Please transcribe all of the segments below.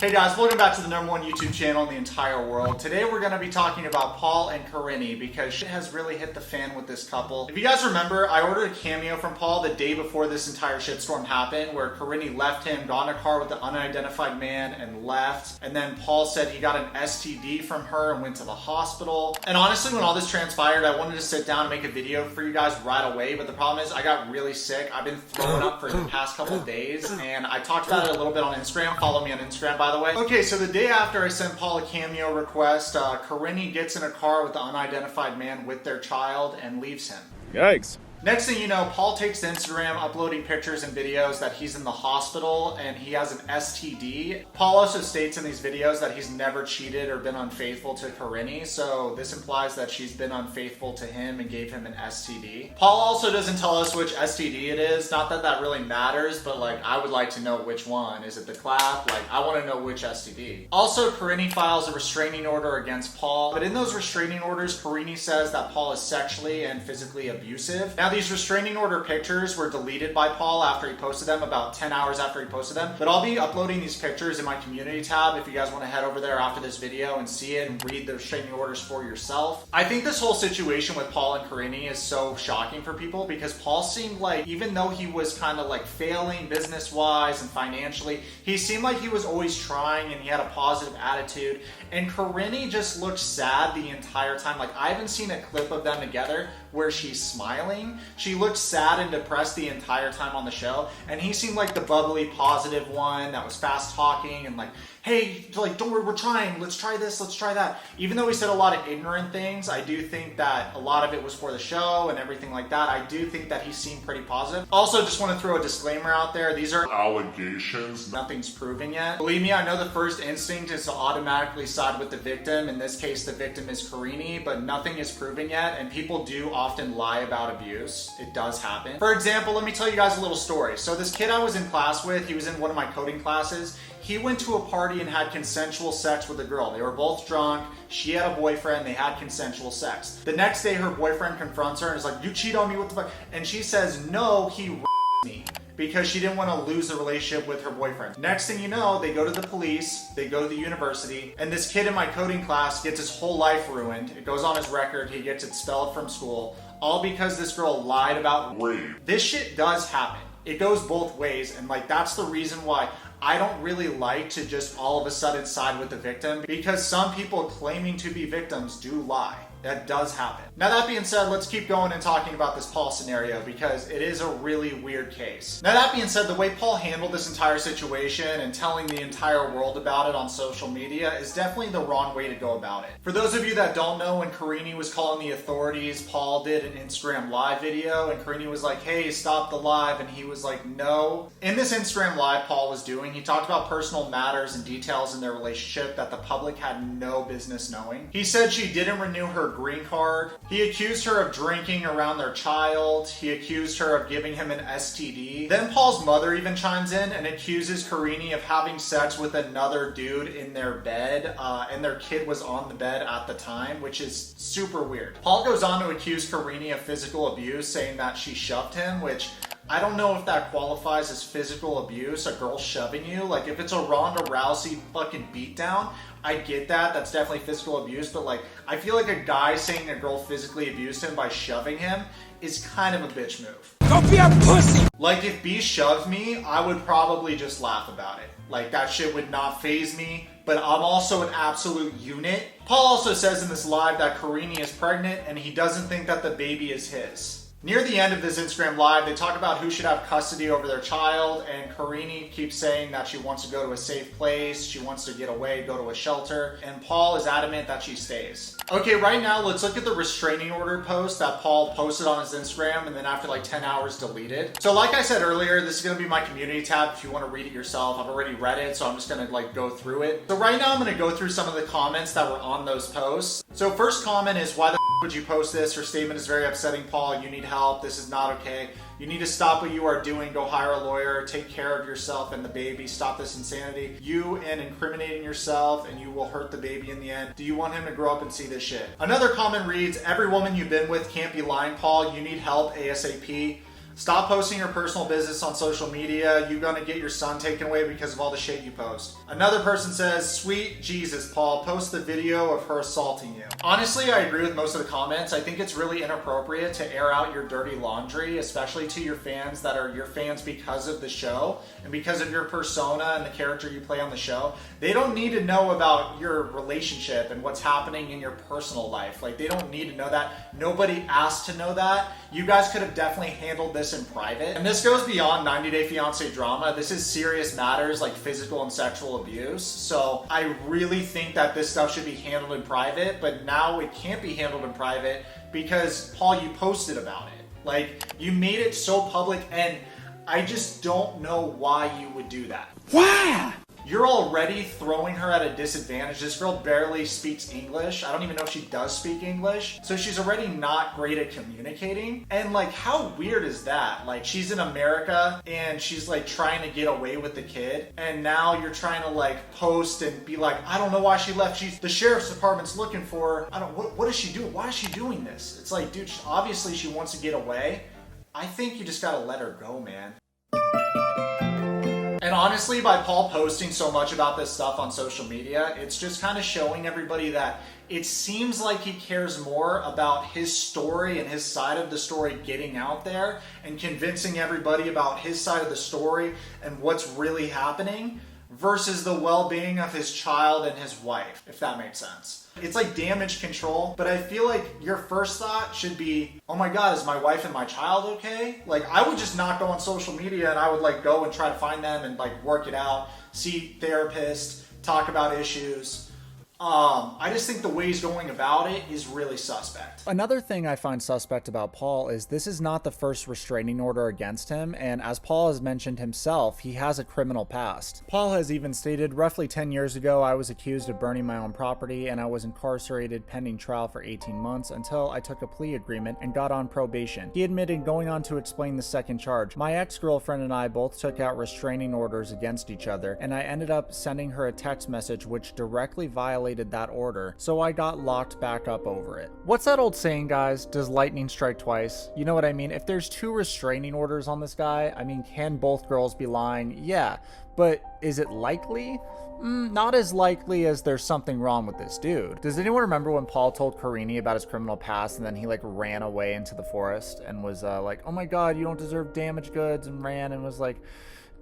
Hey guys, welcome back to the #1 YouTube channel in the entire world. Today we're going to be talking about Paul and Karine because shit has really hit the fan with this couple. If you guys remember, I ordered a cameo from Paul the day before this entire shitstorm happened, where Karine left him, got in a car with an unidentified man and left. And then Paul said he got an STD from her and went to the hospital. And honestly, when all this transpired, I wanted to sit down and make a video for you guys right away. But the problem is I got really sick. I've been throwing up for the past couple of days. And I talked about it a little bit on Instagram. Follow me on Instagram, by the way. Okay, so the day after I sent Paul a cameo request, Karine gets in a car with the unidentified man with their child and leaves him. Yikes. Next thing you know, Paul takes to Instagram uploading pictures and videos that he's in the hospital and he has an STD. Paul also states in these videos that he's never cheated or been unfaithful to Karine, so this implies that she's been unfaithful to him and gave him an STD. Paul also doesn't tell us which STD it is. Not that that really matters, but like I would like to know which one. Is it the clap? Like I want to know which STD. Also, Karine files a restraining order against Paul, but in those restraining orders, Karine says that Paul is sexually and physically abusive. Now, these restraining order pictures were deleted by Paul after he posted them, about 10 hours after he posted them. But I'll be uploading these pictures in my community tab if you guys want to head over there after this video and see it and read the restraining orders for yourself. I think this whole situation with Paul and Karine is so shocking for people because Paul seemed like, even though he was kind of like failing business-wise and financially, he seemed like he was always trying and he had a positive attitude. And Karine just looked sad the entire time. Like I haven't seen a clip of them together where she's smiling. She looked sad and depressed the entire time on the show, and he seemed like the bubbly, positive one that was fast talking and like, hey, like, don't worry, we're trying, let's try this, let's try that. Even though he said a lot of ignorant things, I do think that a lot of it was for the show and everything like that. I do think that he seemed pretty positive. Also, just want to throw a disclaimer out there. These are allegations. Nothing's proven yet. Believe me, I know the first instinct is to automatically side with the victim. In this case, the victim is Karine, but nothing is proven yet, and people do often lie about abuse. It does happen. For example, let me tell you guys a little story. So this kid I was in class with, he was in one of my coding classes. He went to a party and had consensual sex with a girl. They were both drunk. She had a boyfriend. They had consensual sex. The next day, her boyfriend confronts her and is like, you cheat on me, what the fuck? And she says, no, he me. Because she didn't want to lose the relationship with her boyfriend. Next thing you know, they go to the police, they go to the university, and this kid in my coding class gets his whole life ruined. It goes on his record, he gets expelled from school, all because this girl lied about rape. This shit does happen. It goes both ways, and like that's the reason why I don't really like to just all of a sudden side with the victim, because some people claiming to be victims do lie. That does happen. Now that being said, let's keep going and talking about this Paul scenario because it is a really weird case. Now that being said, the way Paul handled this entire situation and telling the entire world about it on social media is definitely the wrong way to go about it. For those of you that don't know, when Karine was calling the authorities, Paul did an Instagram live video and Karine was like, hey, stop the live, and he was like, no. In this Instagram live Paul was doing, he talked about personal matters and details in their relationship that the public had no business knowing. He said she didn't renew her green card. He accused her of drinking around their child. He accused her of giving him an STD. Then Paul's mother even chimes in and accuses Karine of having sex with another dude in their bed, and their kid was on the bed at the time, which is super weird. Paul goes on to accuse Karine of physical abuse, saying that she shoved him, which I don't know if that qualifies as physical abuse, a girl shoving you. Like, if it's a Ronda Rousey fucking beatdown, I get that. That's definitely physical abuse. But, like, I feel like a guy saying a girl physically abused him by shoving him is kind of a bitch move. Don't be a pussy! Like, if B shoved me, I would probably just laugh about it. Like, that shit would not faze me. But I'm also an absolute unit. Paul also says in this live that Karine is pregnant and he doesn't think that the baby is his. Near the end of this Instagram live, they talk about who should have custody over their child, and Karine keeps saying that she wants to go to a safe place, she wants to get away, go to a shelter, and Paul is adamant that she stays. Okay, right now let's look at the restraining order post that Paul posted on his Instagram and then after like 10 hours deleted. So like I said earlier, this is going to be my community tab if you want to read it yourself. I've already read it, so I'm just going to like go through it. So right now I'm going to go through some of the comments that were on those posts. So first comment is, why the would you post this? Her statement is very upsetting, Paul. You need help. This is not okay. You need to stop what you are doing. Go hire a lawyer. Take care of yourself and the baby. Stop this insanity. You and incriminating yourself, and you will hurt the baby in the end. Do you want him to grow up and see this shit? Another comment reads, every woman you've been with can't be lying, Paul. You need help ASAP. Stop posting your personal business on social media. You're gonna get your son taken away because of all the shit you post. Another person says, sweet Jesus, Paul, post the video of her assaulting you. Honestly, I agree with most of the comments. I think it's really inappropriate to air out your dirty laundry, especially to your fans that are your fans because of the show and because of your persona and the character you play on the show. They don't need to know about your relationship and what's happening in your personal life. Like, they don't need to know that. Nobody asked to know that. You guys could have definitely handled this in private. And this goes beyond 90 Day Fiancé drama. This is serious matters like physical and sexual abuse. So I really think that this stuff should be handled in private, but now it can't be handled in private because, Paul, you posted about it. Like, you made it so public, and I just don't know why you would do that. Why? You're already throwing her at a disadvantage. This girl barely speaks English. I don't even know if she does speak English. So she's already not great at communicating. And like, how weird is that? Like, she's in America and she's like trying to get away with the kid. And now you're trying to like post and be like, I don't know why she left. The sheriff's department's looking for her. What is she doing? Why is she doing this? It's like, dude, obviously she wants to get away. I think you just gotta let her go, man. And honestly, by Paul posting so much about this stuff on social media, it's just kind of showing everybody that it seems like he cares more about his story and his side of the story getting out there and convincing everybody about his side of the story and what's really happening versus the well-being of his child and his wife, if that makes sense. It's like damage control, but I feel like your first thought should be, oh my God, is my wife and my child okay? Like, I would just not go on social media and I would like go and try to find them and like work it out, see therapists, talk about issues. I just think the way he's going about it is really suspect. Another thing I find suspect about Paul is this is not the first restraining order against him, and as Paul has mentioned himself, he has a criminal past. Paul has even stated, roughly 10 years ago, I was accused of burning my own property and I was incarcerated pending trial for 18 months until I took a plea agreement and got on probation. He admitted going on to explain the second charge. My ex-girlfriend and I both took out restraining orders against each other, and I ended up sending her a text message which directly violated that order, so I got locked back up over it. What's that old saying, guys? Does lightning strike twice? You know what I mean? If there's 2 restraining orders on this guy, I mean, can both girls be lying? Yeah, but is it likely? Not as likely as there's something wrong with this dude. Does anyone remember when Paul told Karine about his criminal past and then he like ran away into the forest and was like, oh my God, you don't deserve damaged goods, and ran and was like,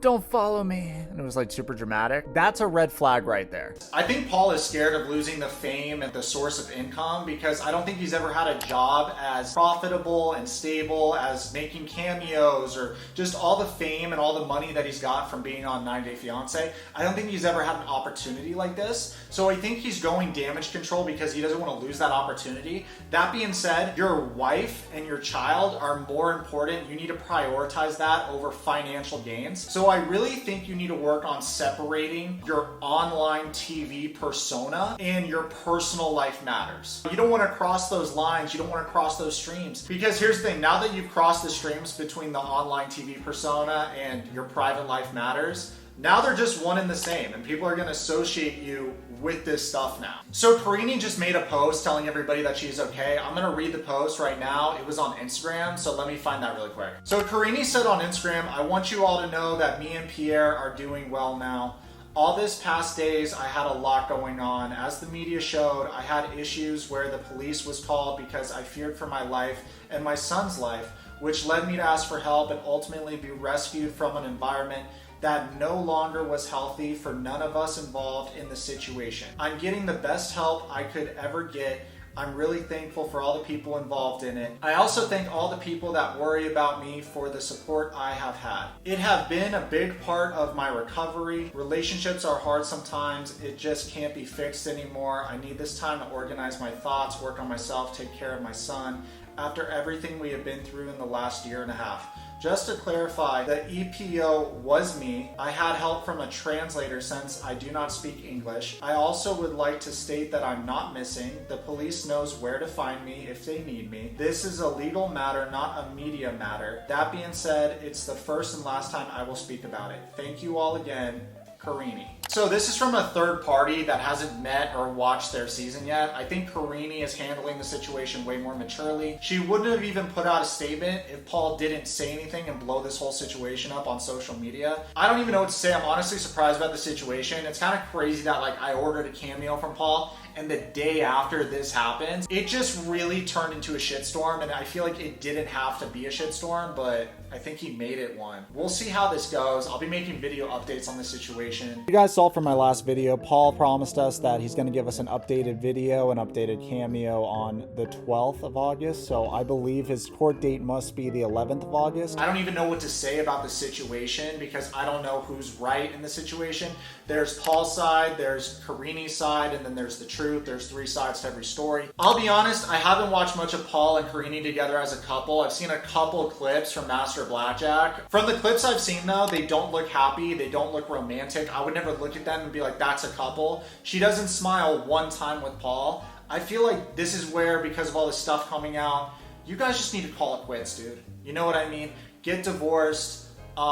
don't follow me, and it was like super dramatic? That's a red flag right there. I think Paul is scared of losing the fame and the source of income because I don't think he's ever had a job as profitable and stable as making cameos or just all the fame and all the money that he's got from being on 90 Day Fiancé. I don't think he's ever had an opportunity like this. So I think he's going damage control because he doesn't want to lose that opportunity. That being said, your wife and your child are more important. You need to prioritize that over financial gains. So I really think you need to work on separating your online TV persona and your personal life matters. You don't want to cross those lines. You don't want to cross those streams, because here's the thing. Now that you've crossed the streams between the online TV persona and your private life matters, now they're just one and the same, and people are going to associate you with this stuff now. So Karine just made a post telling everybody that she's okay. I'm going to read the post right now. It was on Instagram, so let me find that really quick. So Karine said on Instagram, I want you all to know that me and Pierre are doing well now. All this past days, I had a lot going on. As the media showed, I had issues where the police was called because I feared for my life and my son's life, which led me to ask for help and ultimately be rescued from an environment that no longer was healthy for none of us involved in the situation. I'm getting the best help I could ever get. I'm really thankful for all the people involved in it. I also thank all the people that worry about me for the support I have had. It have been a big part of my recovery. Relationships are hard sometimes. It just can't be fixed anymore. I need this time to organize my thoughts, work on myself, take care of my son after everything we have been through in the last year and a half. Just to clarify, the EPO was me. I had help from a translator since I do not speak English. I also would like to state that I'm not missing. The police knows where to find me if they need me. This is a legal matter, not a media matter. That being said, it's the first and last time I will speak about it. Thank you all again, Karine. So this is from a third party that hasn't met or watched their season yet. I think Karine is handling the situation way more maturely. She wouldn't have even put out a statement if Paul didn't say anything and blow this whole situation up on social media. I don't even know what to say. I'm honestly surprised about the situation. It's kind of crazy that like I ordered a cameo from Paul and the day after this happens, it just really turned into a shitstorm, and I feel like it didn't have to be a shitstorm, but I think he made it one. We'll see how this goes. I'll be making video updates on this situation. You guys saw from my last video, Paul promised us that he's going to give us an updated video, an updated cameo on the 12th of August, so I believe his court date must be the 11th of August. I don't even know what to say about the situation because I don't know who's right in the situation. There's Paul's side, there's Karine's side, and then there's the truth. There's three sides to every story. I'll be honest, I haven't watched much of Paul and Karine together as a couple. I've seen a couple clips from Master of Blackjack. From the clips I've seen though, they don't look happy, they don't look romantic. I would never look at them and be like, that's a couple. She doesn't smile one time with Paul. I feel like this is where, because of all this stuff coming out, you guys just need to call it quits, dude. You know what I mean? Get divorced, you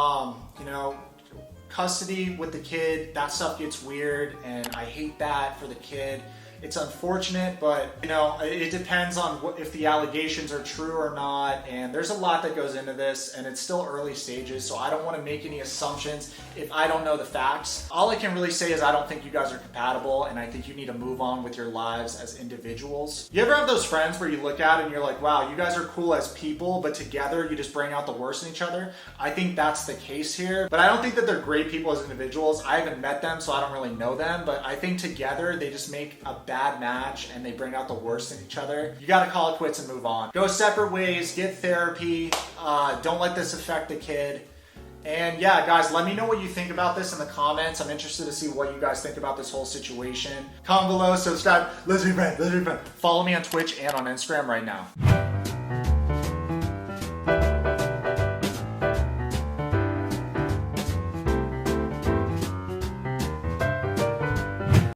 know, custody with the kid, that stuff gets weird, and I hate that for the kid. It's unfortunate, but you know, it depends on if the allegations are true or not, and there's a lot that goes into this, and it's still early stages, so I don't want to make any assumptions if I don't know the facts. All I can really say is I don't think you guys are compatible, and I think you need to move on with your lives as individuals. You ever have those friends where you look at and you're like, wow, you guys are cool as people, but together you just bring out the worst in each other? I think that's the case here, but I don't think that they're great people as individuals. I haven't met them, so I don't really know them, but I think together they just make a bad match and they bring out the worst in each other. You gotta call it quits and move on. Go separate ways, get therapy, don't let this affect the kid. And yeah, guys, let me know what you think about this in the comments. I'm interested to see what you guys think about this whole situation. Comment below, subscribe, let's be friends, let's be friends. Follow me on Twitch and on Instagram right now.